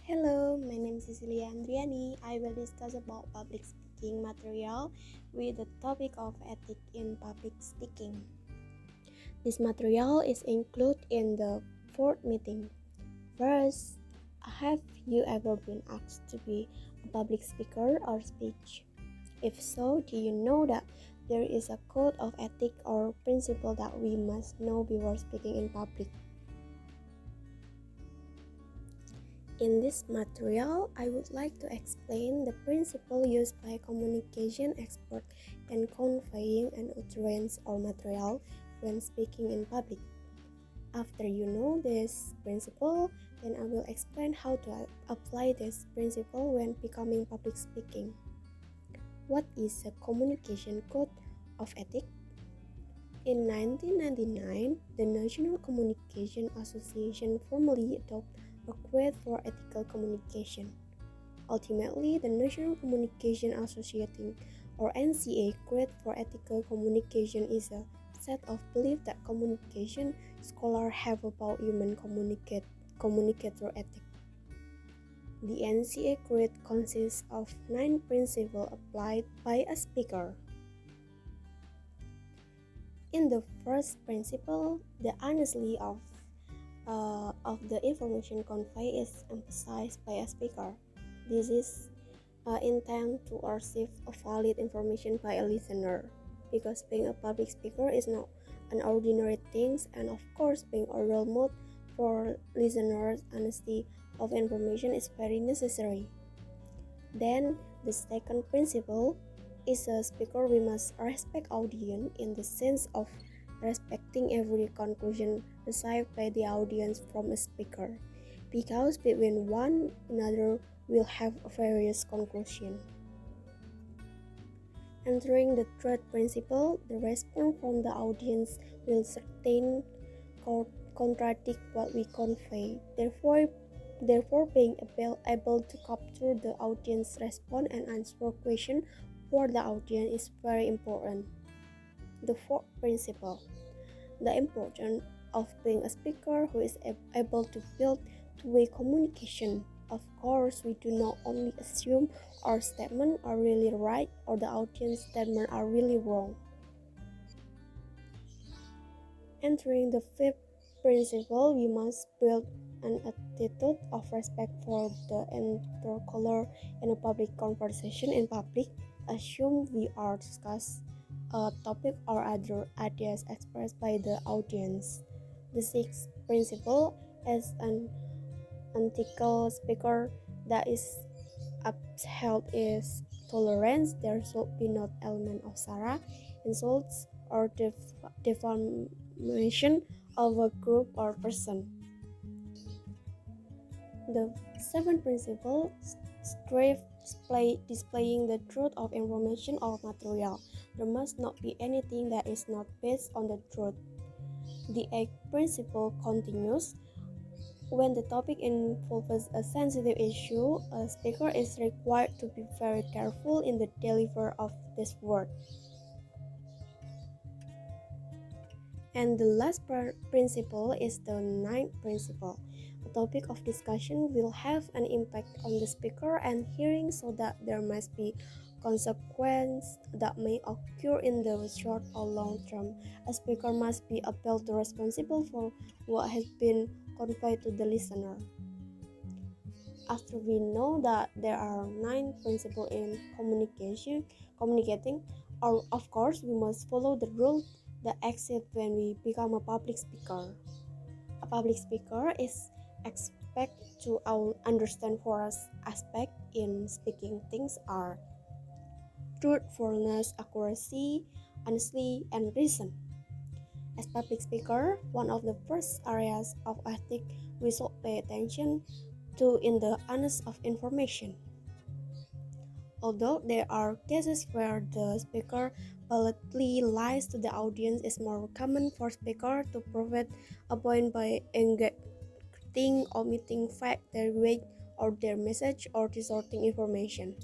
Hello, my name is Cecilia Andriani. I will discuss about public speaking material with the topic of ethics in public speaking. This material is included in the fourth meeting. First, have you ever been asked to be a public speaker or speech? If so, do you know that there is a code of ethics or principle that we must know before speaking in public? In this material, I would like to explain the principle used by communication experts in conveying an utterance or material when speaking in public. After you know this principle, then I will explain how to apply this principle when becoming public speaking. What is a communication code of ethics? In 1999, the National Communication Association formally adopted a code for ethical communication. Ultimately, the National Communication Association, or NCA, Code for Ethical Communication is a set of beliefs that communication scholars have about human communicator ethics. The NCA Code consists of 9 principles applied by a speaker. In the first principle, the honesty of the information conveyed is emphasized by a speaker. This is intent to receive a valid information by a listener, because being a public speaker is not an ordinary thing, and of course being a role model for listeners, honesty of information is very necessary. Then the second principle is a speaker we must respect audience in the sense of respecting every conclusion received by the audience from a speaker, because between one another will have various conclusions. Entering the third principle, the response from the audience will certain contradict what we convey. Therefore, being able to capture the audience response and answer questions for the audience is very important. The fourth principle, the importance of being a speaker who is able to build two-way communication. Of course, we do not only assume our statements are really right or the audience statements are really wrong. Entering the fifth principle, we must build an attitude of respect for the intercaller in a public conversation. In public, assume we are discussing a topic or other ideas expressed by the audience. The sixth principle is an ethical speaker that is upheld is tolerance. There should be no element of sarah, insults, or defamation of a group or person. The seventh principle strive displaying the truth of information or material. There must not be anything that is not based on the truth. The eighth principle continues. When the topic involves a sensitive issue, a speaker is required to be very careful in the delivery of this word. And the last principle is the ninth principle. A topic of discussion will have an impact on the speaker and hearing, so that there must be consequences that may occur in the short or long term. A speaker must be held responsible for what has been conveyed to the listener. After we know that there are 9 principles in communicating, or of course we must follow the rules that exist when we become a public speaker. A public speaker is expected to understand four aspects in speaking. Things are truthfulness, accuracy, honesty, and reason. As public speaker, one of the first areas of ethics we should pay attention to in the honest of information. Although there are cases where the speaker bluntly lies to the audience, it's more common for speaker to prove a point by exaggerating, omitting fact, their weight, or their message, or distorting information.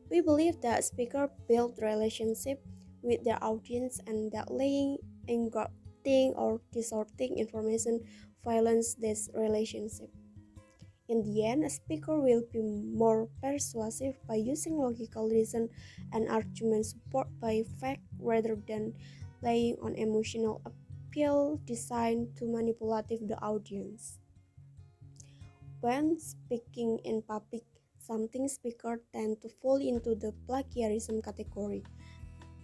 We believe that speakers build relationship with their audience, and that lying, exaggerating, or distorting information violates this relationship. In the end, a speaker will be more persuasive by using logical reason and argument support by fact rather than relying on emotional appeal designed to manipulate the audience. When speaking in public, something speakers tend to fall into the plagiarism category.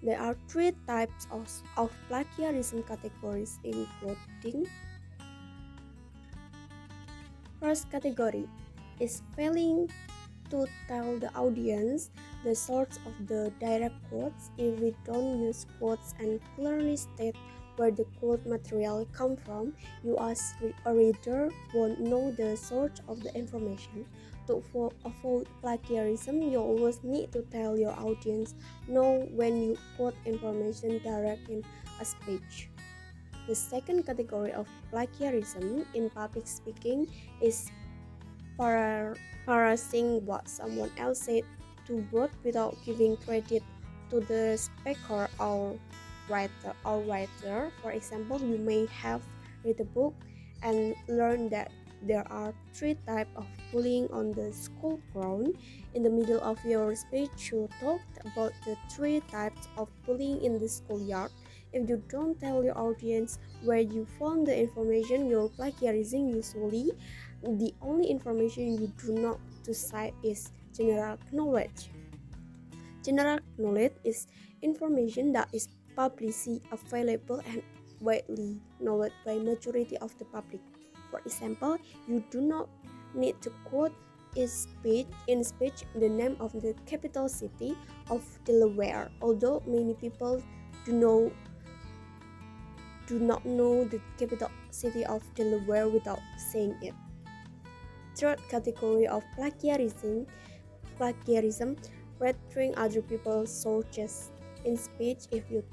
There are three types of plagiarism categories, including: first category is failing to tell the audience the source of the direct quotes. If we don't use quotes and clearly state where the quote material come from, you as a reader won't know the source of the information. To avoid plagiarism, you always need to tell your audience know when you quote information direct in a speech. The second category of plagiarism in public speaking is paraphrasing what someone else said to word without giving credit to the speaker or writer. For example, you may have read a book and learned that there are three types of bullying on the school ground. In the middle of your speech, you talked about the three types of bullying in the schoolyard. If you don't tell your audience where you found the information, you're plagiarizing. Usually, the only information you do not to cite is general knowledge. General knowledge is information that is publicly available and widely known by majority of the public. For example, you do not need to quote in speech the name of the capital city of Delaware, although many people do know do not know the capital city of Delaware without saying it. Third category of plagiarism, reading other people's sources. In speech, if you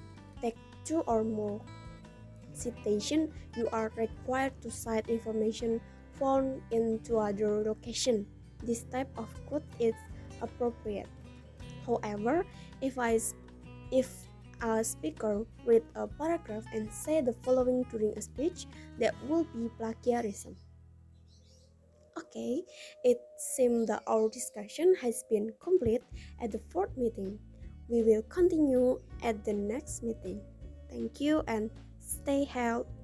take two or more citations, you are required to cite information found in two other locations. This type of quote is appropriate. However, if a speaker read a paragraph and say the following during a speech, that will be plagiarism. Okay, it seems that our discussion has been complete at the fourth meeting. We will continue at the next meeting. Thank you and stay healthy.